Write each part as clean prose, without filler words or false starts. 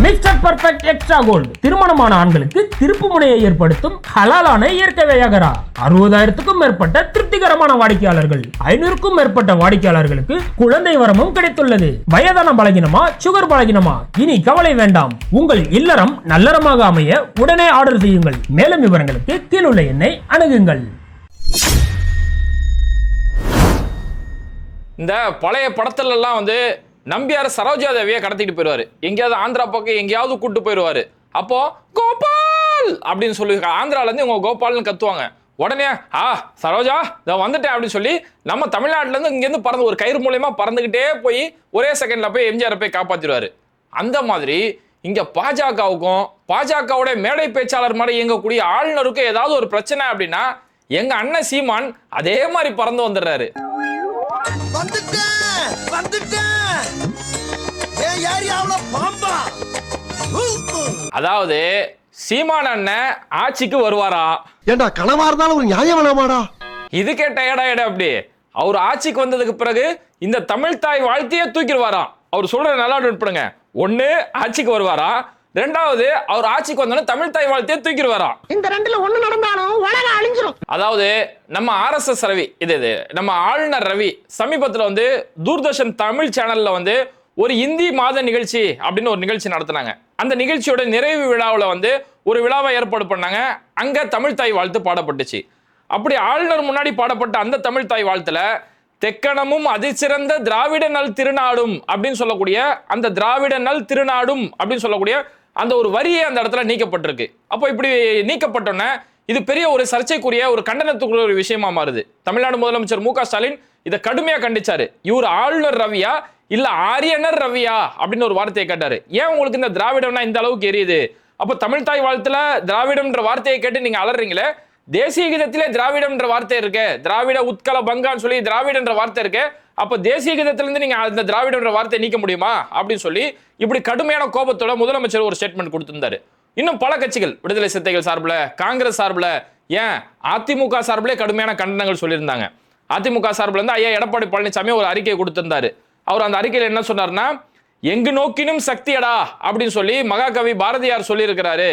Mister perfect extra gold திருமணமான ஆண்களுக்கு திருப்பு முனையை ஏற்படுத்தும் ஹலாலான இயற்கை வியாகரா. 60,000க்கும் மேற்பட்ட திருப்திகரமான வாடிக்கையாளர்கள், 500க்கும் மேற்பட்ட வாடிக்கையாளர்களுக்கு குழந்தை வரமும் கிடைத்துள்ளது. வயதான பலகினமா, சுகர் பலகினமா, இனி கவலை வேண்டாம். உங்கள் இல்லறம் நல்லறமாக அமைய உடனே ஆர்டர் செய்யுங்கள். மேலும் விவரங்களுக்கு கீழுள்ள எண்ணை அணுகுங்கள். இந்த பழைய படத்துல எல்லாம் நம்பியார் சரோஜா தேவியை கடத்திட்டு போயிடுவாரு. எங்கேயாவது ஆந்திரா பக்கம் எங்கேயாவது கூட்டு போயிடுவாரு. அப்போ கோபால் அப்படின்னு சொல்லி ஆந்திரால இருந்து இவங்க கோபால்னு கத்துவாங்க. உடனே சரோஜா இதை வந்துட்டேன் அப்படின்னு சொல்லி நம்ம தமிழ்நாட்டுல இருந்து இங்க இருந்து பறந்து ஒரு கயிறு மூலமா பறந்துகிட்டே போய் ஒரே செகண்ட்ல போய் எம்ஜிஆர் போய் காப்பாத்திடுவாரு. அந்த மாதிரி இங்க பாஜகவுக்கும் பாஜகவோட மேடை பேச்சாளர் மாதிரி இயங்கக்கூடிய ஆளுநருக்கும் ஏதாவது ஒரு பிரச்சனை அப்படின்னா எங்க அண்ணன் சீமான் அதே மாதிரி பறந்து வந்துடுறாரு. அதாவது சீமான் அண்ணன் ஆட்சிக்கு வருவாரா? ஏண்டா கனவா இருந்தாலும் ஒரு நியாயம் வேணாமாடா? இது கேட்ட ஏடா அப்படி அவர் ஆட்சிக்கு வந்ததுக்கு பிறகு இந்த தமிழ் தாய் வாழ்த்தையே தூக்கிடுவாராம். அவர் சொல்ற நல்லா நோட்படுங்க. ஒண்ணு ஆட்சிக்கு வருவாரா, ரெண்டாவது அவர் ஆட்சிக்கு வந்தோடனே தமிழ் தாய் வாழ்த்தையே தூக்கிடுவாராம். இந்த ரெண்டுல ஒண்ணு நடந்தாலும் உலகம் அழிஞ்சிரும். அதாவது நம்ம RSS ரவி இது நம்ம ஆளுநர் ரவி சமீபத்தில் தூர்தர்ஷன் தமிழ் சேனல்ல ஒரு இந்தி மாத நிகழ்ச்சி அப்படின்னு ஒரு நிகழ்ச்சி நடத்தினாங்க. அந்த நிகழ்ச்சியோட நிறைவு விழாவில் ஒரு விழாவை ஏற்பாடு பண்ணாங்க. அங்க தமிழ் தாய் வாழ்த்து பாடப்பட்டுச்சு. அப்படி ஆளுநர் முன்னாடி பாடப்பட்ட அந்த தமிழ் தாய் வாழ்த்துல தெக்கணமும் அதிசிறந்த திராவிட நல் திருநாடும் அப்படின்னு சொல்லக்கூடிய அந்த திராவிட நல் திருநாடும் அப்படின்னு சொல்லக்கூடிய அந்த ஒரு வரியே அந்த இடத்துல நீக்கப்பட்டிருக்கு. அப்போ இப்படி நீக்கப்பட்டோன்னே இது பெரிய ஒரு சர்ச்சைக்குரிய ஒரு கண்டனத்துக்குரிய ஒரு விஷயமா மாறுது. தமிழ்நாடு முதலமைச்சர் மு.க. ஸ்டாலின் இதை கடுமையா கண்டிச்சாரு. இவர் ஆளுநர் ரவியா இல்ல ஆரியனர் ரவியா அப்படின்னு ஒரு வார்த்தையை கேட்டாரு. ஏன் உங்களுக்கு இந்த திராவிடம்னா இந்த அளவுக்கு எரியுது? அப்போ தமிழ் தாய் வாழ்த்துல திராவிடம்ன்ற வார்த்தையை கேட்டு நீங்க அலறீங்களே, தேசிய கீதத்திலே திராவிடம்ன்ற வார்த்தை இருக்கு, திராவிட உத்கல பங்கான்னு சொல்லி திராவிடன்ற வார்த்தை இருக்கு. அப்ப தேசிய கீதத்திலிருந்து நீங்க அந்த திராவிடன்ற வார்த்தையை நீக்க முடியுமா அப்படின்னு சொல்லி இப்படி கடுமையான கோபத்தோட முதலமைச்சர் ஒரு ஸ்டேட்மெண்ட் கொடுத்திருந்தாரு. இன்னும் பல கட்சிகள், விடுதலை சிறுத்தைகள் சார்பில், காங்கிரஸ் சார்பில், ஏன் அதிமுக சார்பிலே கடுமையான கண்டனங்கள் சொல்லியிருந்தாங்க. அதிமுக சார்பில் ஐயா எடப்பாடி பழனிசாமி ஒரு அறிக்கை கொடுத்திருந்தாரு. அவர் அந்த அறிக்கையில் என்ன சொன்னார்னா, எங்கு நோக்கினும் சக்தியடா அப்படின்னு சொல்லி மகாகவி பாரதியார் சொல்லி இருக்கிறாரு.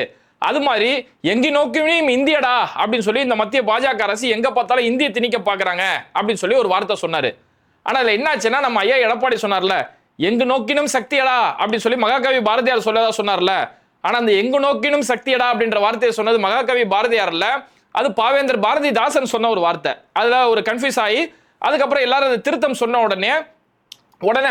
அது மாதிரி எங்கு நோக்கினும் இந்தியடா அப்படின்னு சொல்லி இந்த மத்திய பாஜக அரசு எங்க பார்த்தாலும் இந்திய திணிக்க பாக்குறாங்க அப்படின்னு சொல்லி ஒரு வார்த்தை சொன்னாரு. ஆனா இதுல என்னாச்சுன்னா, நம்ம ஐயா எடப்பாடி சொன்னார்ல, எங்கு நோக்கினும் சக்தியடா அப்படின்னு சொல்லி மகாகவி பாரதியார் சொல்லதா சொன்னார்ல. ஆனா அந்த எங்கு நோக்கினும் சக்தியடா அப்படின்ற வார்த்தையை சொன்னது மகாகவி பாரதியார் இல்ல, அது பாவேந்தர் பாரதிதாசன் சொன்ன ஒரு வார்த்தை. அதுல ஒரு கன்ஃபியூஸ் ஆகி அதுக்கப்புறம் எல்லாரும் அதை திருத்தம் சொன்ன உடனே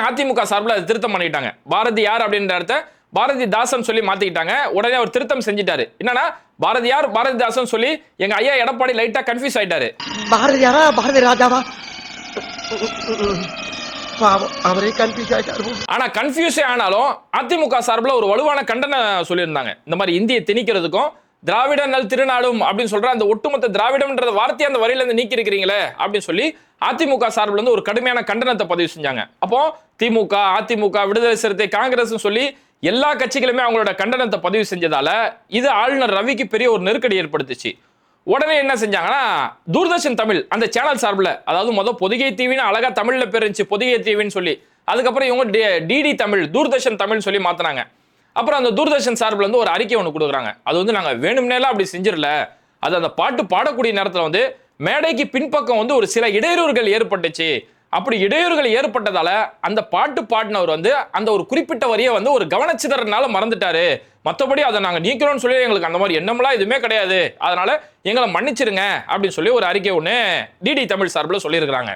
அதிமுக சார்பில் அதை திருத்தம் பண்ணிட்டாங்க. பாரதியார் அப்படின்ற இடத்த பாரதிதாசன் சொல்லி மாத்திக்கிட்டாங்க. உடனே அவர் திருத்தம் செஞ்சிட்டாரு. என்னன்னா பாரதியார் பாரதிதாசன் சொல்லி எங்க ஐயா எடப்பாடி லைட்டா கன்ஃபியூஸ் ஆயிட்டாரு. பாரதியாரா பாரதி ராஜாவா? அவரே கன்ஃபியூஸ் ஆயிட்டாரு. ஆனா கன்ஃபியூஸே ஆனாலும் அதிமுக சார்பில் ஒரு வலுவான கண்டனம் சொல்லியிருந்தாங்க. இந்த மாதிரி இந்தியை திணிக்கிறதுக்கும் திராவிட நல் திருநாடும் அப்படின்னு சொல்ற அந்த ஒட்டுமொத்த திராவிடம்ன்ற வார்த்தையை அந்த வரியில இருந்து நீக்கி இருக்கிறீங்களே அப்படின்னு சொல்லி அதிமுக சார்பில் ஒரு கடுமையான கண்டனத்தை பதிவு செஞ்சாங்க. அப்போ திமுக, அதிமுக, விடுதலை சிறுத்தை, காங்கிரஸ் சொல்லி எல்லா கட்சிகளுமே அவங்களோட கண்டனத்தை பதிவு செஞ்சதால இது ஆளுநர் ரவிக்கு பெரிய ஒரு நெருக்கடி ஏற்படுத்துச்சு. உடனே என்ன செஞ்சாங்கன்னா, தூர்தர்ஷன் தமிழ் அந்த சேனல் சார்பில், அதாவது பொதிகை டிவின்னு அழகா தமிழ்ல பேர் இருந்துச்சு, பொதிகை டிவின்னு சொல்லி, அதுக்கப்புறம் இவங்க டிடி தமிழ், தூர்தர்ஷன் தமிழ் சொல்லி மாத்தினாங்க. அப்புறம் அந்த தூர்தர்ஷன் சார்பில் ஒரு அறிக்கை ஒன்று கொடுக்குறாங்க. அது நாங்க வேணும்னேலாம் அப்படி செஞ்சிடல, அது அந்த பாட்டு பாடக்கூடிய நேரத்தில் மேடைக்கு பின்பக்கம் ஒரு சில இடையூறுகள் ஏற்பட்டுச்சு. அப்படி இடையூறுகள் ஏற்பட்டதால அந்த பாட்டு பாடினவர் அந்த ஒரு குறிப்பிட்ட வரியை ஒரு கவனச்சிதறனால மறந்துட்டாரு. மற்றபடி அதை நாங்கள் நீக்கிறோம்னு சொல்லி எங்களுக்கு அந்த மாதிரி எண்ணம்லாம் எதுவுமே கிடையாது, அதனால எங்களை மன்னிச்சிருங்க அப்படின்னு சொல்லி ஒரு அறிக்கை ஒன்று டிடி தமிழ் சார்பில் சொல்லியிருக்கிறாங்க.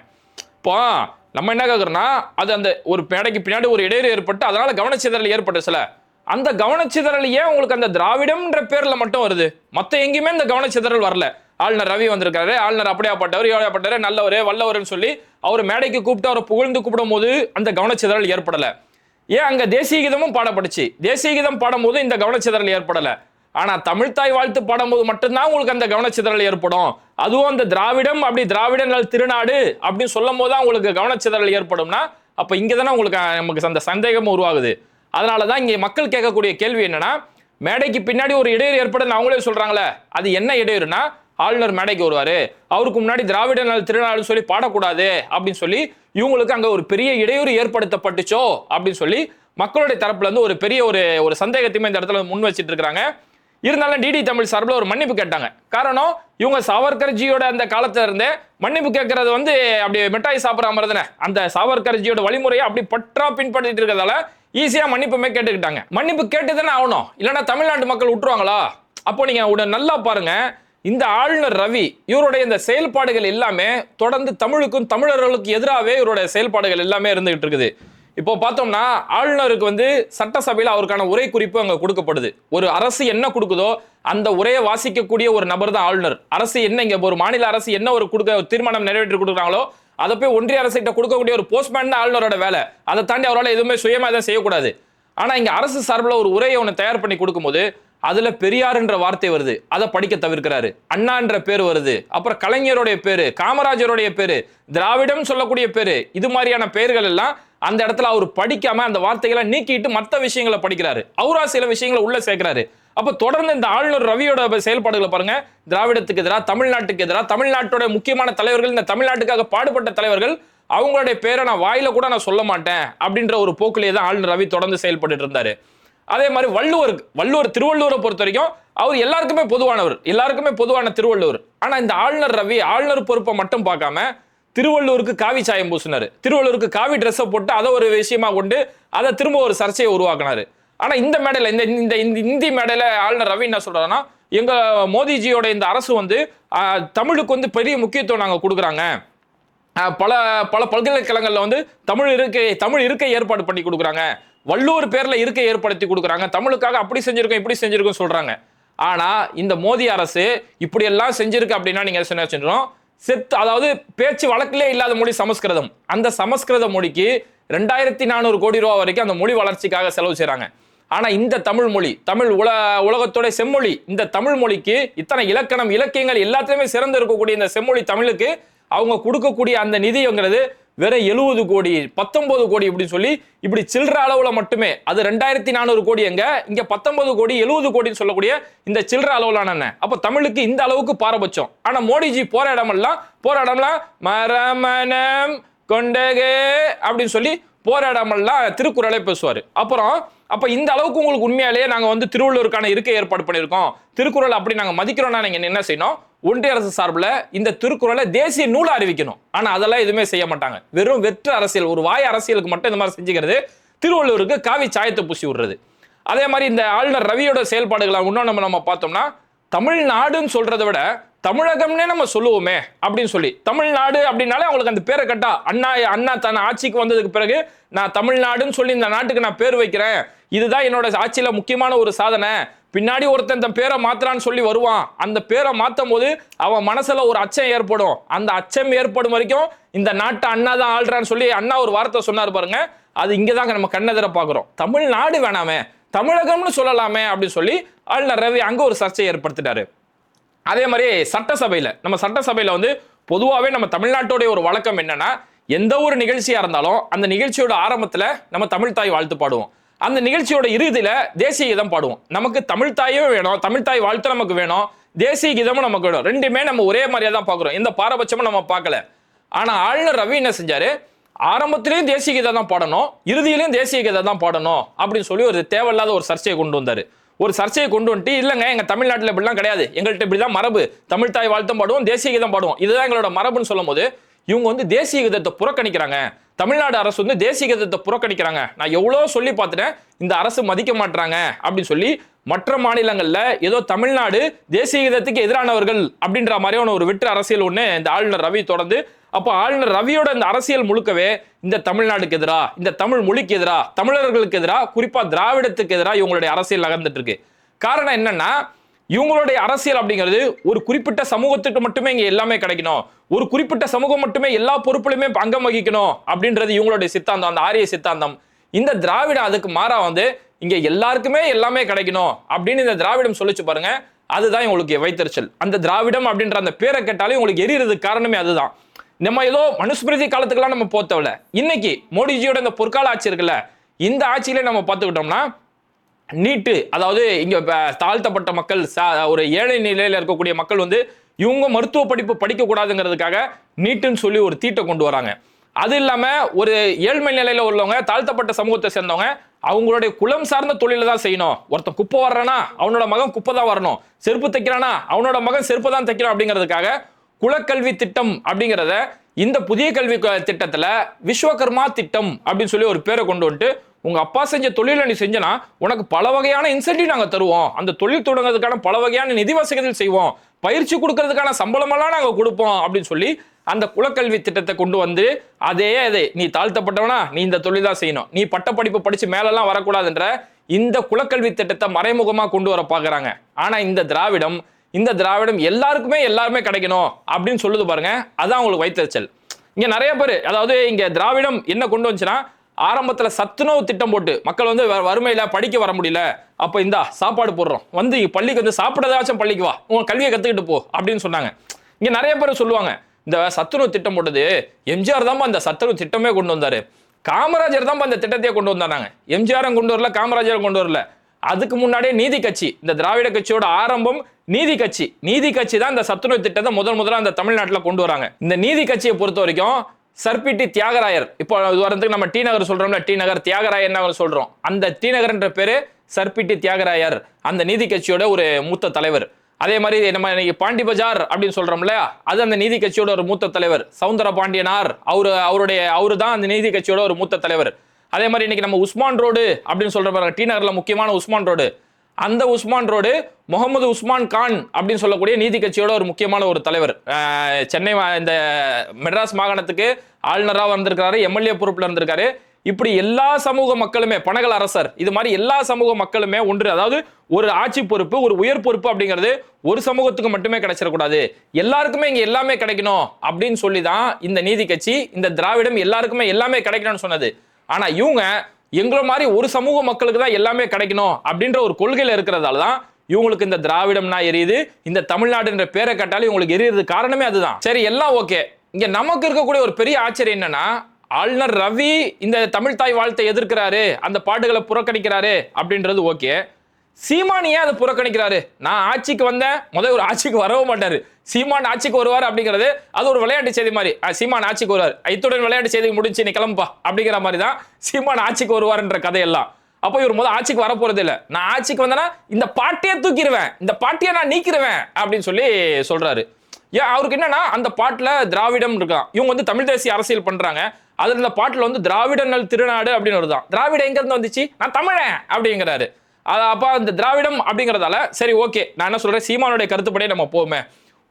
இப்போ நம்ம என்ன கேட்குறோம்னா, அது அந்த ஒரு மேடைக்கு பின்னாடி ஒரு இடையூறு ஏற்பட்டு அதனால கவனச்சிதறல் ஏற்பட்டுச்சுல, அந்த கவனச்சிதறல் ஏன் உங்களுக்கு அந்த திராவிடம்ன்ற பேர்ல மட்டும் வருது? மற்ற எங்கேயுமே இந்த கவனச்சிதறல் வரல. ஆளுநர் ரவி வந்திருக்காரு, ஆளுநர் அப்படியாப்பட்டவர், ஏழையாப்பட்டவர், நல்லவர், வல்லவர்னு சொல்லி அவர் மேடைக்கு கூப்பிட்டு அவரை புகழ்ந்து கூப்பிடும் போது அந்த கவனச்சிதறல் ஏற்படல. ஏன் அங்க தேசிய கீதமும் பாடப்பட்டுச்சு, தேசிய கீதம் பாடும்போது இந்த கவனச்சிதறல் ஏற்படல. ஆனா தமிழ் தாய் வாழ்த்து பாடும்போது மட்டும்தான் உங்களுக்கு அந்த கவனச்சிதறல் ஏற்படும். அதுவும் அந்த திராவிடம் அப்படி திராவிட நல் திருநாடு அப்படின்னு சொல்லும் போது தான் உங்களுக்கு கவனச்சிதறல் ஏற்படும்னா, அப்ப இங்கதானே உங்களுக்கு நமக்கு அந்த சந்தேகம் உருவாகுது. அதனாலதான் இங்க மக்கள் கேட்கக்கூடிய கேள்வி என்னன்னா, மேடைக்கு பின்னாடி ஒரு இடையூறு ஏற்படும் அவங்களே சொல்றாங்களே, அது என்ன இடையூறுனா, ஆளுநர் மேடைக்கு வருவாரு, அவருக்கு முன்னாடி திராவிட நல் திருநாடு சொல்லி பாடக்கூடாது அப்படின்னு சொல்லி இவங்களுக்கு அங்க ஒரு பெரிய இடையூறு ஏற்படுத்தப்பட்டுச்சோ அப்படின்னு சொல்லி மக்களுடைய தரப்புல இருந்து ஒரு பெரிய ஒரு சந்தேகத்தையுமே இந்த இடத்துல முன் வச்சிட்டு இருக்காங்க. இருந்தாலும் டிடி தமிழ் சார்பில் ஒரு மன்னிப்பு கேட்டாங்க. காரணம், இவங்க சாவர்கர்ஜியோட அந்த காலத்துல இருந்தே மன்னிப்பு கேட்கறது வந்து அப்படி மிட்டாய் சாப்பிட்ற மாதிரி தானே, அந்த சாவர்கர்ஜியோட வழிமுறையை அப்படி பற்றா பின்பற்றிட்டு இருக்கிறதால ஈஸியா மன்னிப்புமே கேட்டுக்கிட்டாங்க. மன்னிப்பு கேட்டு தானே ஆகணும், இல்லைன்னா தமிழ்நாட்டு மக்கள் விட்டுருவாங்களா? அப்போ நீங்க நல்லா பாருங்க, இந்த ஆளுநர் ரவி இவருடைய இந்த செயல்பாடுகள் எல்லாமே தொடர்ந்து தமிழுக்கும் தமிழர்களுக்கும் எதிராகவே இவருடைய செயல்பாடுகள் எல்லாமே இருந்துகிட்டு இருக்குது. இப்போ பார்த்தோம்னா ஆளுநருக்கு வந்து சட்டசபையில் அவருக்கான உரை குறிப்பு அங்க கொடுக்கப்படுது. ஒரு அரசு என்ன கொடுக்குதோ அந்த உரையை வாசிக்கக்கூடிய ஒரு நபர் தான் ஆளுநர். அரசு என்ன, இங்க ஒரு மாநில அரசு என்ன ஒரு தீர்மானம் நிறைவேற்றி கொடுக்குறாங்களோ அதை போய் ஒன்றிய அரசு கிட்ட கொடுக்கக்கூடிய ஒரு போஸ்ட்மேன் தான் ஆளுநரோட வேலை. அதை தாண்டி அவரால் எதுவுமே சுயமா எதுவும் செய்யக்கூடாது. ஆனா இங்க அரசு சார்பில் ஒரு உரையை ஒன்று தயார் பண்ணி கொடுக்கும்போது அதுல பெரியார் என்ற வார்த்தை வருது, அதை படிக்க தவிர்க்கிறாரு. அண்ணா என்ற பேர் வருது, அப்புறம் கலைஞருடைய பேரு, காமராஜருடைய பேரு, திராவிடம் சொல்லக்கூடிய பேரு, இது மாதிரியான பெயர்கள் எல்லாம் அந்த இடத்துல அவர் படிக்காம அந்த வார்த்தைகளை நீக்கிட்டு மற்ற விஷயங்களை படிக்கிறாரு. அவரா சில விஷயங்களை உள்ள சேர்க்கிறாரு. அப்ப தொடர்ந்து இந்த ஆளுநர் ரவியோட செயல்பாடுகளை பாருங்க, திராவிடத்துக்கு எதிராக, தமிழ்நாட்டுக்கு எதிராக, தமிழ்நாட்டோட முக்கியமான தலைவர்கள், இந்த தமிழ்நாட்டுக்காக பாடுபட்ட தலைவர்கள், அவங்களுடைய பேரை நான் வாயில கூட நான் சொல்ல மாட்டேன் அப்படின்ற ஒரு போக்கிலேயே தான் ஆளுநர் ரவி தொடர்ந்து செயல்பட்டு இருந்தாரு. அதே மாதிரி வள்ளுவர் திருவள்ளுவரை பொறுத்த வரைக்கும் அவர் எல்லாருக்குமே பொதுவானவர், எல்லாருக்குமே பொதுவான திருவள்ளுவர். ஆனா இந்த ஆளுநர் ரவி ஆளுநர் பொறுப்பை மட்டும் பார்க்காம திருவள்ளுவருக்கு காவி சாயம் பூசினாரு, திருவள்ளுவருக்கு காவி ட்ரெஸ்ஸை போட்டு அதை ஒரு விஷயமா கொண்டு அதை திரும்ப ஒரு சர்ச்சையை உருவாக்கினாரு. ஆனா இந்த மேடையில இந்த இந்தி மேடையில ஆளுநர் ரவி என்ன சொல்றாருன்னா, எங்க மோடிஜியோட இந்த அரசு வந்து தமிழுக்கு வந்து பெரிய முக்கியத்துவம் நாங்க கொடுக்குறாங்க, பல பல பல்கலைக்கழகங்கள்ல வந்து தமிழ் இருக்கை ஏற்பாடு பண்ணி கொடுக்குறாங்க, வள்ளுவர் பேர்ல இருக்கை ஏற்படுத்தி கொடுக்குறாங்க, தமிழுக்காக அப்படி செஞ்சிருக்கோம் இப்படி செஞ்சிருக்கோம் சொல்றாங்க. ஆனா இந்த மோடி அரசு இப்படி எல்லாம் செஞ்சிருக்கு அப்படின்னா நீங்க என்ன செஞ்சோம், அதாவது பேச்சு வழக்கிலே இல்லாத மொழி சமஸ்கிருதம். அந்த சமஸ்கிருத மொழிக்கு 2400 கோடி ரூபாய் வரைக்கும் அந்த மொழி வளர்ச்சிக்காக செலவு செய்யறாங்க. ஆனா இந்த தமிழ் மொழி, தமிழ் உலகத்தோட செம்மொழி, இந்த தமிழ் மொழிக்கு இத்தனை இலக்கணம் இலக்கியங்கள் எல்லாத்தையுமே சிறந்து இருக்கக்கூடிய இந்த செம்மொழி தமிழுக்கு அவங்க கொடுக்கக்கூடிய அந்த நிதிங்கிறது வெறும் 70 கோடி 19 கோடி இப்படி சொல்லி இப்படி சில்லற அளவுல மட்டுமே, அது 2400 கோடி இங்க 19 கோடி 70 கோடின்னு சொல்லக்கூடிய இந்த சில்லற அளவுலான. அப்ப தமிழுக்கு இந்த அளவுக்கு பாரபட்சம். ஆனா மோடிஜி போற இடமெல்லாம் மரமணம் கொண்டகே அப்படின்னு சொல்லி போற இடமெல்லாம் திருக்குறளை பேசுவாரு. அப்ப இந்த அளவுக்கு உங்களுக்கு உண்மையாலேயே நாங்க வந்து திருவள்ளுவருக்கான இருக்கை ஏற்பாடு பண்ணியிருக்கோம், திருக்குறள் அப்படி நாங்க மதிக்கிறோம்னா நீங்க என்ன செய்யணும், ஒன்றிய அரசு சார்பில் இந்த திருக்குறளை தேசிய நூலை அறிவிக்கணும். ஆனா அதெல்லாம் எதுவுமே செய்ய மாட்டாங்க. வெறும் வெற்று அரசியல், ஒரு வாய் அரசியலுக்கு மட்டும் இந்த மாதிரி செஞ்சுக்கிறது, திருவள்ளுவருக்கு காவி சாயத்தை பூசி விடுறது. அதே மாதிரி இந்த ஆளுநர் ரவியோட செயல்பாடுகளை இன்னும் நம்ம பார்த்தோம்னா, தமிழ்நாடுன்னு சொல்றதை விட தமிழகம்னே நம்ம சொல்லுவோமே அப்படின்னு சொல்லி, தமிழ்நாடு அப்படின்னாலே அவங்களுக்கு அந்த பேரை கட்டா, அண்ணா தன் ஆட்சிக்கு வந்ததுக்கு பிறகு நான் தமிழ்நாடுன்னு சொல்லி இந்த நாட்டுக்கு நான் பேர் வைக்கிறேன், இதுதான் என்னோட ஆட்சியில முக்கியமான ஒரு சாதனை, பின்னாடி ஒருத்தன் தன் பேரை மாத்திரான்னு சொல்லி வருவான், அந்த பேரை மாத்தும் போது அவன் மனசுல ஒரு அச்சம் ஏற்படும், அந்த அச்சம் ஏற்படும் வரைக்கும் இந்த நாட்டை அண்ணா தான் ஆள்றான்னு சொல்லி அண்ணா ஒரு வார்த்தை சொன்னார் பாருங்க, அது இங்கதாங்க நம்ம கண்ணெதிர பாக்குறோம். தமிழ்நாடு வேணாமே, தமிழகம்னு சொல்லலாமே அப்படின்னு சொல்லி ஆளுநர் ரவி அங்க ஒரு சர்ச்சையை ஏற்படுத்திட்டாரு. அதே மாதிரி நம்ம சட்டசபையில வந்து பொதுவாகவே நம்ம தமிழ்நாட்டோடைய ஒரு வழக்கம் என்னன்னா, எந்த ஒரு நிகழ்ச்சியா இருந்தாலும் அந்த நிகழ்ச்சியோட ஆரம்பத்துல நம்ம தமிழ் தாய் வாழ்த்து பாடுவோம், அந்த நிகழ்ச்சியோட இறுதியில தேசிய கீதம் பாடுவோம். நமக்கு தமிழ் தாயும் வேணும், தமிழ் தாய் வாழ்த்து நமக்கு வேணும், தேசிய கீதமும் நமக்கு வேணும். ரெண்டுமே நம்ம ஒரே மாதிரியா தான் பாக்குறோம், எந்த பாரபட்சமும் நம்ம பார்க்கல. ஆனா ஆளுநர் ரவி என்ன செஞ்சாரு, ஆரம்பத்திலையும் தேசிய கீதம் தான் பாடணும், இறுதியிலையும் தேசிய கீதம் தான் பாடணும் அப்படின்னு சொல்லி ஒரு தேவையில்லாத ஒரு சர்ச்சையை கொண்டு வந்தாரு. ஒரு சர்ச்சையை கொண்டு வந்துட்டு, இல்லைங்க எங்க தமிழ்நாட்டில் இப்படிலாம் கிடையாது, எங்கள்கிட்ட இப்படிதான் மரபு, தமிழ் தாய் வாழ்த்தும் பாடுவோம், தேசிய கீதம் பாடுவோம், இதுதான் எங்களோட மரபுன்னு சொல்லும் போது இவங்க வந்து தேசிய கீதத்தை புறக்கணிக்கிறாங்க, தமிழ்நாடு அரசு வந்து தேசிய கீதத்தை புறக்கணிக்கிறாங்க, நான் எவ்வளவு சொல்லி பார்த்துட்டேன், இந்த அரசு மதிக்க மாட்டாங்க அப்படின்னு சொல்லி மற்ற மாநிலங்கள்ல ஏதோ தமிழ்நாடு தேசிய கீதத்துக்கு எதிரானவர்கள் அப்படின்ற மாதிரியான ஒரு வெற்று அரசியல் ஒண்ணு இந்த ஆளுநர் ரவி தொடர்ந்து. அப்போ ஆளுநர் ரவியோட இந்த அரசியல் முழுக்கவே இந்த தமிழ்நாடுக்கு எதிரா, இந்த தமிழ் மொழிக்கு எதிரா, தமிழர்களுக்கு எதிரா, குறிப்பா திராவிடத்துக்கு எதிரா இவங்களுடைய அரசியல் நகர்ந்துட்டு இருக்கு. காரணம் என்னன்னா, இவங்களுடைய அரசியல் அப்படிங்கிறது ஒரு குறிப்பிட்ட சமூகத்துக்கு மட்டுமே இங்க எல்லாமே கிடைக்கணும், ஒரு குறிப்பிட்ட சமூகம் மட்டுமே எல்லா பொறுப்புலையுமே அங்கம் வகிக்கணும் அப்படின்றது இவங்களுடைய சித்தாந்தம், அந்த ஆரிய சித்தாந்தம். இந்த திராவிடம் அதுக்கு மாறா வந்து இங்க எல்லாருக்குமே எல்லாமே கிடைக்கணும் அப்படின்னு இந்த திராவிடம் சொல்லிச்சு பாருங்க, அதுதான் இவங்களுக்கு வைத்தறிச்சல். அந்த திராவிடம் அப்படின்ற அந்த பேரை கேட்டாலே உங்களுக்கு எரியறதுக்கு காரணமே அதுதான். நம்ம ஏதோ மனுஸ்மிருதி காலத்துக்கெல்லாம் நம்ம போத்தவில்ல, இன்னைக்கு மோடிஜியோட இந்த பொற்கால ஆட்சி இருக்குல்ல, இந்த ஆட்சியிலே நம்ம பார்த்துக்கிட்டோம்னா நீட்டு, அதாவது இங்க தாழ்த்தப்பட்ட மக்கள், ஒரு ஏழை நிலையில இருக்கக்கூடிய மக்கள் வந்து இவங்க மருத்துவ படிப்பு படிக்க கூடாதுங்கிறதுக்காக நீட்டுன்னு சொல்லி ஒரு தீட்டை கொண்டு வராங்க. அது இல்லாம ஒரு ஏழ்மை நிலையில உள்ளவங்க, தாழ்த்தப்பட்ட சமூகத்தை சேர்ந்தவங்க அவங்களுடைய குலம் சார்ந்த தொழில தான் செய்யணும். ஒருத்தன் குப்பை வர்றானா அவனோட மகன் குப்பை தான் வரணும், செருப்பு தைக்கிறானா அவனோட மகன் செருப்பு தான் தைக்கணும் அப்படிங்கிறதுக்காக குலக்கல்வி திட்டம் அப்படிங்கிறத இந்த புதிய கல்வி திட்டத்துல விஸ்வகர்மா திட்டம் அப்படின்னு சொல்லி ஒரு பேரை கொண்டு வந்துட்டு, உங்க அப்பா செஞ்ச தொழில நீ செஞ்சனா உனக்கு பல வகையான இன்சென்டிவ் நாங்க தருவோம், அந்த தொழில் தொடங்குறதுக்கான பல வகையான நிதி வசதிகள் செய்வோம், பயிற்சி கொடுக்கறதுக்கான சம்பளமெல்லாம் நாங்க கொடுப்போம் அப்படின்னு சொல்லி அந்த குலக்கல்வி திட்டத்தை கொண்டு வந்து அதே நீ தாழ்த்தப்பட்டவனா நீ இந்த தொழில் தான் செய்யணும், நீ பட்டப்படிப்பு படிச்சு மேலெல்லாம் வரக்கூடாதுன்ற இந்த குலக்கல்வி திட்டத்தை மறைமுகமா கொண்டு வர பாக்குறாங்க. ஆனா இந்த திராவிடம் எல்லாருமே கிடைக்கணும் அப்படின்னு சொல்லுது பாருங்க. அதான் உங்களுக்கு வைத்தறிச்சல். இங்க நிறைய பேர், அதாவது இங்க திராவிடம் என்ன கொண்டு வந்துச்சுன்னா, ஆரம்பத்துல சத்துணவு திட்டம் போட்டு மக்கள் வந்து வறுமையில படிக்க வர முடியல, அப்ப இந்தா சாப்பாடு போடுறோம், வந்து பள்ளிக்கு வந்து சாப்பிடதாச்சும் பள்ளிக்கு வா, உங்க கல்வியை கத்துக்கிட்டு போ அப்படின்னு சொன்னாங்க. இங்க நிறைய பேர் சொல்லுவாங்க, இந்த சத்துணவு திட்டம் போட்டது எம்ஜிஆர் தான் அந்த சத்துணவு திட்டமே கொண்டு வந்தாரு, காமராஜர் தான் அந்த திட்டத்தையே கொண்டு வந்தாங்க. எம்ஜிஆரும் கொண்டு வரல, காமராஜரும் கொண்டு வரல. அதுக்கு முன்னாடியே நீதி கட்சி, இந்த திராவிட கட்சியோட ஆரம்பம் நீதி கட்சி தான் இந்த சத்துணவு திட்டத்தை முதல்ல அந்த தமிழ்நாட்டில் கொண்டு வராங்க. இந்த நீதி கட்சியை பொறுத்த வரைக்கும் சர்பிட்டி தியாகராயர், இப்போ வரதுக்கு நம்ம டி நகர் சொல்றோம்ல, டி நகர் தியாகராயர் நகர் சொல்றோம், அந்த டி நகர்ன்ற பேரு சர்பிட்டி தியாகராயர், அந்த நீதி கட்சியோட ஒரு மூத்த தலைவர். அதே மாதிரி நம்ம இன்னைக்கு பாண்டி பஜார் அப்படின்னு சொல்றோம்ல, அது அந்த நீதி கட்சியோட ஒரு மூத்த தலைவர். சவுந்தர பாண்டியனார் அவரு தான் அந்த நீதி கட்சியோட ஒரு மூத்த தலைவர். அதே மாதிரி இன்னைக்கு நம்ம உஸ்மான் ரோடு அப்படின்னு சொல்ற பாருங்க, டி நகர்ல முக்கியமான உஸ்மான் ரோடு, அந்த உஸ்மான் ரோடு முகமது உஸ்மான் கான் அப்படின்னு சொல்லக்கூடிய நீதி கட்சியோட ஒரு முக்கியமான ஒரு தலைவர். சென்னை இந்த மெட்ராஸ் மாகாணத்துக்கு ஆளுநராக வந்திருக்காரு, எம்எல்ஏ பொறுப்புல இருந்திருக்காரு. இப்படி எல்லா சமூக மக்களுமே, பனகல் அரசர், இது மாதிரி எல்லா சமூக மக்களுமே ஒன்று, அதாவது ஒரு ஆட்சி பொறுப்பு, ஒரு உயர் பொறுப்பு அப்படிங்கிறது ஒரு சமூகத்துக்கு மட்டுமே கிடைச்சிடக்கூடாது, எல்லாருக்குமே இங்க எல்லாமே கிடைக்கணும் அப்படின்னு சொல்லிதான் இந்த நீதி கட்சி, இந்த திராவிடம் எல்லாருக்குமே எல்லாமே கிடைக்கணும்னு சொன்னது. ஆனா இவங்க எங்களை மாதிரி ஒரு சமூக மக்களுக்கு தான் எல்லாமே கிடைக்கணும் அப்படின்ற ஒரு கொள்கையில இருக்கிறதால தான் இவங்களுக்கு இந்த திராவிடம்னா எரியுது, இந்த தமிழ்நாடுன்ற பேரை கட்டாலும் இவங்களுக்கு எரியுறது காரணமே அதுதான். சரி, எல்லாம் ஓகே. இங்க நமக்கு இருக்கக்கூடிய ஒரு பெரிய ஆச்சரியம் என்னன்னா, ஆளுநர் ரவி இந்த தமிழ் தாய் வாழ்த்தை எதிர்க்கிறாரு, அந்த பாட்டுகளை புறக்கணிக்கிறாரு அப்படின்றது ஓகே. சீமான் ஏன் அதை புறக்கணிக்கிறாரு? நான் ஆட்சிக்கு வந்தேன், முதல் ஒரு ஆட்சிக்கு வரவே மாட்டாரு, சீமான் ஆட்சிக்கு வருவார் அப்படிங்கிறது அது ஒரு விளையாட்டு செய்தி மாதிரி. சீமான் ஆட்சிக்கு வருவார், இத்துடன் விளையாட்டு செய்தி முடிஞ்சு நீ கிளம்பா அப்படிங்கிற மாதிரி தான் சீமான் ஆட்சிக்கு வருவார்ன்ற கதையெல்லாம். அப்போ இவர் முதல் ஆட்சிக்கு வர போறது இல்லை, நான் ஆட்சிக்கு வந்தேன்னா இந்த பாட்டியை தூக்கிடுவேன், இந்த பாட்டியை நான் நீக்கிடுவேன் அப்படின்னு சொல்லி சொல்றாரு. ஏன் அவருக்கு என்னன்னா, அந்த பாட்டுல திராவிடம் இருக்கான், இவங்க வந்து தமிழ் தேசிய அரசியல் பண்றாங்க, அதுல இந்த பாட்டுல வந்து திராவிட நல் திருநாடு அப்படின்னு வருதான். திராவிடம் எங்க இருந்து வந்துச்சு, நான் தமிழன் அப்படிங்கிறாரு. அப்ப அந்த திராவிடம் அப்படிங்கிறதால சரி ஓகே, நான் என்ன சொல்றேன், சீமானுடைய கருத்துப்படியே நம்ம போவோமே.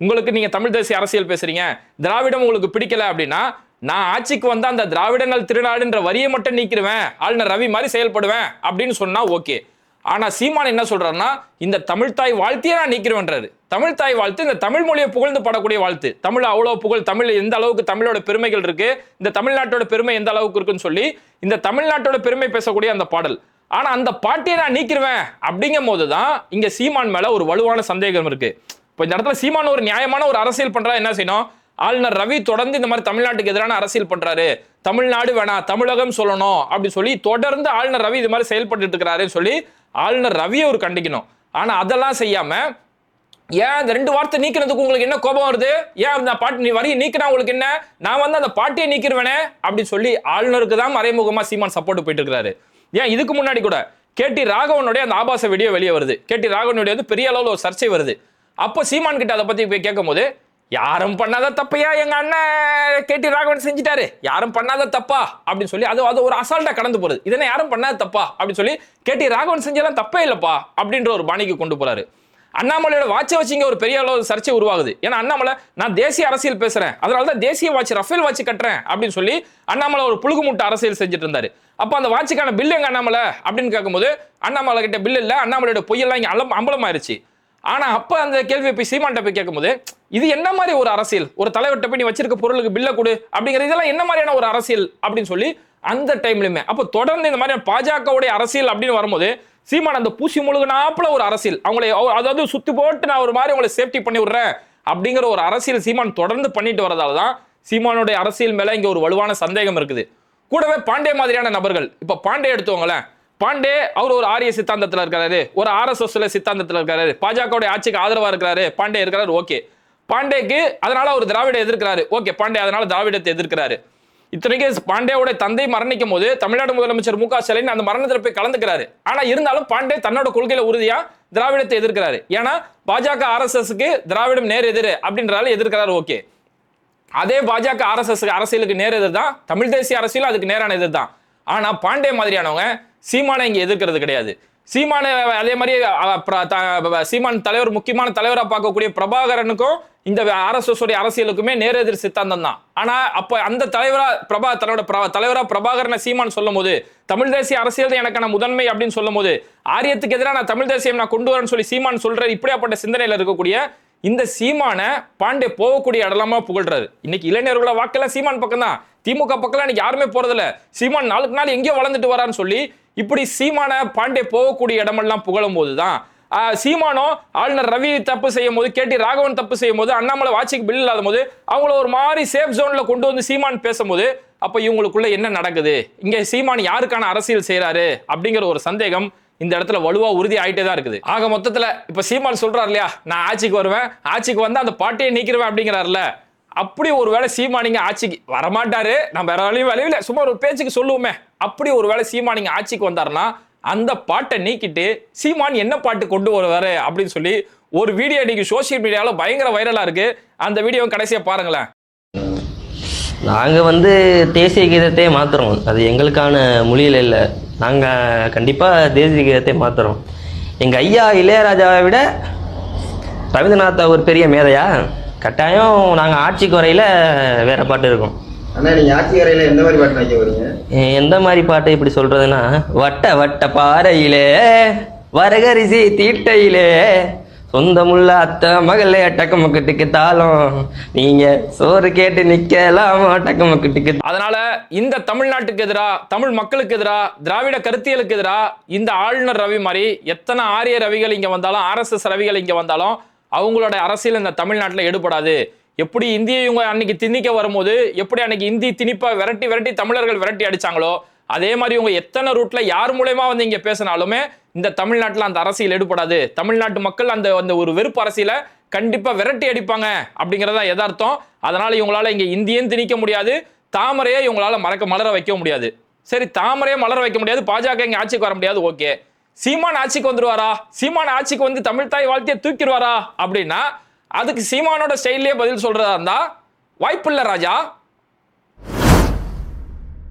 உங்களுக்கு நீங்க தமிழ் தேசிய அரசியல் பேசுறீங்க, திராவிடம் உங்களுக்கு பிடிக்கல அப்படின்னா, நான் ஆட்சிக்கு வந்தா அந்த திராவிட நல் திருநாடுன்ற வரியை மட்டும் நீக்கிடுவேன், ஆளுநர் ரவி மாதிரி செயல்படுவேன் அப்படின்னு சொன்னா ஓகே. ஆனா சீமான் என்ன சொல்றாருன்னா, இந்த தமிழ்தாய் வாழ்த்தையே நான் நீக்கிறேன்றாரு. தமிழ்தாய் வாழ்த்து இந்த தமிழ் மொழியை புகழ்ந்து பாடக்கூடிய வாழ்த்து, தமிழ் அவ்வளவு புகழ், தமிழ் எந்த அளவுக்கு தமிழோட பெருமைகள் இருக்கு, இந்த தமிழ்நாட்டோட பெருமை எந்த அளவுக்கு இருக்குன்னு சொல்லி இந்த தமிழ்நாட்டோட பெருமை பேசக்கூடிய அந்த பாடல். ஆனா அந்த பாட்டியை நான் நீக்கிடுவேன் அப்படிங்கும் போதுதான் இங்க சீமான் மேல ஒரு வலுவான சந்தேகம் இருக்கு. இப்போ இந்த இடத்துல சீமான் ஒரு நியாயமான ஒரு அரசியல் பண்றா, என்ன செய்யணும், ஆளுநர் ரவி தொடர்ந்து இந்த மாதிரி தமிழ்நாட்டுக்கு எதிரான அரசியல் பண்றாரு, தமிழ்நாடு வேணாம் தமிழகம் சொல்லணும் அப்படி சொல்லி தொடர்ந்து ஆளுநர் ரவி இது மாதிரி செயல்பட்டு இருக்கிறாருன்னு சொல்லி ஆளுநர் ரவியை ஒரு கண்டிக்கணும். ஆனா அதெல்லாம் செய்யாம, ஏன் இந்த 2 வார்த்தை நீக்கிறதுக்கு உங்களுக்கு என்ன கோபம் வருது, ஏன் அந்த பாட்டு வரியை நீக்கினா உங்களுக்கு என்ன, நான் வந்து அந்த பாட்டியை நீக்கிடுவேனே அப்படின்னு சொல்லி ஆளுநருக்கு தான் மறைமுகமா சீமான் சப்போர்ட் போயிட்டு இருக்கிறாரு. ஏன் இதுக்கு முன்னாடி கூட கேடி ராகவனுடைய அந்த ஆபாச வீடியோ வெளியே வருது, கேடி ராகவனுடைய வந்து பெரிய அளவில் ஒரு சர்ச்சை வருது. அப்போ சீமான் கிட்ட அதை பத்தி போய் கேட்கும் போது, யாரும் பண்ணாத தப்பையா எங்க அண்ணன் கேடி ராகவன் செஞ்சுட்டாரு, யாரும் பண்ணாத தப்பா அப்படின்னு சொல்லி அது ஒரு அசால்ட்டா கடந்து போறது. இதனை யாரும் பண்ணாத தப்பா அப்படின்னு சொல்லி கேடி ராகவன் செஞ்செல்லாம் தப்பே இல்லப்பா அப்படின்ற ஒரு பாணிக்கு கொண்டு போறாரு. அண்ணாமலையோட வாட்சை வச்சுங்க ஒரு பெரிய அளவு சர்ச்சை உருவாகுது. ஏன்னா அண்ணாமலை நான் தேசிய அரசியல் பேசுறேன், அதனாலதான் தேசிய வாட்ச் ரஃபேல் வாட்ச் கட்டுறேன் அப்படின்னு சொல்லி அண்ணாமலை ஒரு புழுகு முட்டை அரசியல் செஞ்சுட்டு இருந்தாரு. அப்ப அந்த வாட்சுக்கான பில் எங்க அண்ணாமலை அப்படின்னு கேட்கும்போது, அண்ணாமலை கிட்ட பில் இல்ல, அண்ணாமலையோட பொய்யெல்லாம் இங்க அம்பலமாயிருச்சு. ஆனா அப்ப அந்த கேள்வியை போய் சீமான்ட்ட போய் கேட்கும்போது, இது என்ன மாதிரி ஒரு அரசியல், ஒரு தலைவர்கிட்ட போய் நீ வச்சிருக்க பொருளுக்கு பில்ல கொடு அப்படிங்கிற, இதெல்லாம் என்ன மாதிரியான ஒரு அரசியல் அப்படின்னு சொல்லி அந்த டைம்லயுமே அப்போ தொடர்ந்து இந்த மாதிரி பாஜகவுடைய அரசியல் அப்படின்னு வரும்போது சீமான் அந்த பூசி முழுகினாப்புல ஒரு அரசியல், அவங்களை அதாவது சுத்தி போட்டு நான் ஒரு மாதிரி அவங்களை சேஃப்டி பண்ணி விடுறேன் அப்படிங்கிற ஒரு அரசியல் சீமான் தொடர்ந்து பண்ணிட்டு வரதால தான் சீமானுடைய அரசியல் மேல இங்க ஒரு வலுவான சந்தேகம் இருக்குது. கூடவே பாண்டே மாதிரியான நபர்கள், இப்ப பாண்டே எடுத்துவங்களேன், பாண்டே அவர் ஒரு ஆரிய சித்தாந்தத்தில் இருக்காரு, ஒரு RSS சித்தாந்தத்தில் இருக்காரு, பாஜகவுடைய ஆட்சிக்கு ஆதரவா இருக்கிறாரு, பாண்டே இருக்கிறாரு. ஓகே, பாண்டேக்கு அதனால அவர் திராவிட எதிர்க்கிறாரு, ஓகே, பாண்டே அதனால திராவிடத்தை எதிர்க்கிறாரு. இத்தனைக்கு பாண்டேவோட தந்தை மரணிக்கும் போது தமிழ்நாடு முதலமைச்சர் மு க ஸ்டாலின் அந்த மரணத்தில் போய் கலந்துக்கிறாரு. ஆனா இருந்தாலும் பாண்டே தன்னோட கொள்கையில உறுதியா திராவிடத்தை எதிர்க்கிறாரு. ஏன்னா பாஜக RSSக்கு திராவிடம் நேர் எதிர் அப்படின்றால எதிர்க்கிறாரு. ஓகே, அதே பாஜக RSS அரசியலுக்கு நேர் எதிர் தான், தமிழ் தேசிய அரசியலும் அதுக்கு நேரான எதிர் தான். ஆனா பாண்டே மாதிரியானவங்க சீமானை இங்க எதிர்க்கிறது கிடையாது. சீமான அதே மாதிரி சீமான் தலைவர், முக்கியமான தலைவராக பார்க்கக்கூடிய பிரபாகரனுக்கும் இந்த RSS உடைய அரசியலுக்குமே நேரெதிர் சித்தாந்தம் தான். ஆனா அப்ப அந்த தலைவரா பிரபாகரனை சீமான் சொல்லும் போது தமிழ் தேசிய அரசியல் எனக்கான முதன்மை அப்படின்னு சொல்லும் போது ஆரியத்துக்கு எதிராக நான் தமிழ் தேசியம் நான் கொண்டு வரேன்னு சொல்லி சீமான் சொல்ற இப்படியாப்பட்ட சிந்தனையில இருக்கக்கூடிய இந்த சீமான பாண்டே போகக்கூடிய இடலாமா புகழ்றாரு. இன்னைக்கு இளைஞர்களோட வாக்கெல்லாம் சீமான் பக்கம் தான், திமுக பக்கம் இன்னைக்கு யாருமே போறதில்ல. சீமான் நாளுக்கு நாள் எங்கேயோ வளர்ந்துட்டு வரான்னு சொல்லி இப்படி சீமான பாண்டே போகக்கூடிய இடமெல்லாம் புகழும் போதுதான் சீமானோ ஆளுநர் ரவி தப்பு செய்யும் போது, KT ராகவன் தப்பு செய்யும் போது, அண்ணாமலை வாட்சிக்கு பில் இல்லாத போது அவங்கள ஒரு மாதிரி சேஃப் ஜோன்ல கொண்டு வந்து சீமான் பேசும்போது அப்ப இவங்களுக்குள்ள என்ன நடக்குது, இங்க சீமான் யாருக்கான அரசியல் செய்யறாரு அப்படிங்கிற ஒரு சந்தேகம் இந்த இடத்துல வலுவா உறுதி ஆயிட்டே தான் இருக்குது. ஆக மொத்தத்துல இப்ப சீமான் சொல்றாரு இல்லையா, நான் ஆட்சிக்கு வருவேன், ஆட்சிக்கு வந்து அந்த பாட்டியை நீக்கிடுவேன் அப்படிங்கிறாருல, அப்படி ஒரு வேளை சீமானிங்க ஆட்சிக்கு வரமாட்டாரு, நம்ம வேற வழியில சும்மா ஒரு பேச்சுக்கு சொல்லுவோமே, அப்படி ஒரு வேளை சீமானிங்க ஆட்சிக்கு வந்தாருன்னா அந்த பாட்டை நீக்கிட்டு சீமான் என்ன பாட்டு கொண்டு வருவாரு அப்படின்னு சொல்லி ஒரு வீடியோ இன்னைக்கு சோசியல் மீடியால பயங்கர வைரலா இருக்கு. அந்த வீடியோ கடைசியா பாருங்களேன். நாங்கள் தேசிய கீதத்தை மாற்றுறோம், அது எங்களுக்கான மொழியில் இல்லை. நாங்கள் கண்டிப்பாக தேசிய கீதத்தை மாற்றுறோம். எங்கள் ஐயா இளையராஜாவை விட ரவீந்திரநாத் ஒரு பெரிய மேதையா? கட்டாயம் நாங்கள் ஆட்சிக்கு வரையில் வேறு பாட்டு இருக்கும். ஆனால் நீங்கள் ஆட்சி வரையில் எந்த மாதிரி பாட்டு வைக்க வரீங்க? எந்த மாதிரி பாட்டு இப்படி சொல்கிறதுன்னா, வட்ட வட்ட பாறையிலே வரகரிசி தீட்டையிலே சொந்தமுள்ள அத்தை மகளே டக்கமக்கட்டுக்கு தாளம், நீங்க சோறு கேட்டு நிக்கலாமா டக்கமக்கட்டுக்கு. அதனால இந்த தமிழ்நாட்டுக்கு எதிரா, தமிழ் மக்களுக்கு எதிரா, திராவிட கருத்தியலுக்கு எதிரா இந்த ஆளுநர் ரவி மாதிரி எத்தனை ஆரிய ரவிகள் இங்க வந்தாலும், RSS ரவிகள் இங்க வந்தாலும் அவங்களோட அரசியல் இந்த தமிழ்நாட்டில் எடுபடாது. எப்படி இந்தியை இவங்க அன்னைக்கு திணிக்க வரும்போது எப்படி அன்னைக்கு இந்தி திணிப்பா விரட்டி விரட்டி தமிழர்கள் விரட்டி அடிச்சாங்களோ, அதே மாதிரி இவங்க எத்தனை ரூட்ல யார் மூலமா இங்க பேசினாலுமே இந்த தமிழ்நாட்டில் அந்த அரசியல் எடுபடாது. தமிழ்நாட்டு மக்கள் அந்த ஒரு வெறுப்பு அரசியலை கண்டிப்பா விரட்டி அடிப்பாங்க அப்படிங்கறதா யதார்த்தம். அதனால இவங்களால இங்க இந்தியும் திணிக்க முடியாது, தாமரையை இவங்களால மலர வைக்க முடியாது. சரி, தாமரையை மலர வைக்க முடியாது, பாஜக இங்க ஆட்சிக்கு வர முடியாது. ஓகே, சீமான் ஆட்சிக்கு வந்துருவாரா? சீமான் ஆட்சிக்கு வந்து தமிழ் தாய் வாழ்த்தையை தூக்கிடுவாரா அப்படின்னா அதுக்கு சீமானோட ஸ்டைல்லே பதில் சொல்றதா இருந்தா வாய்ப்பில்லை ராஜா.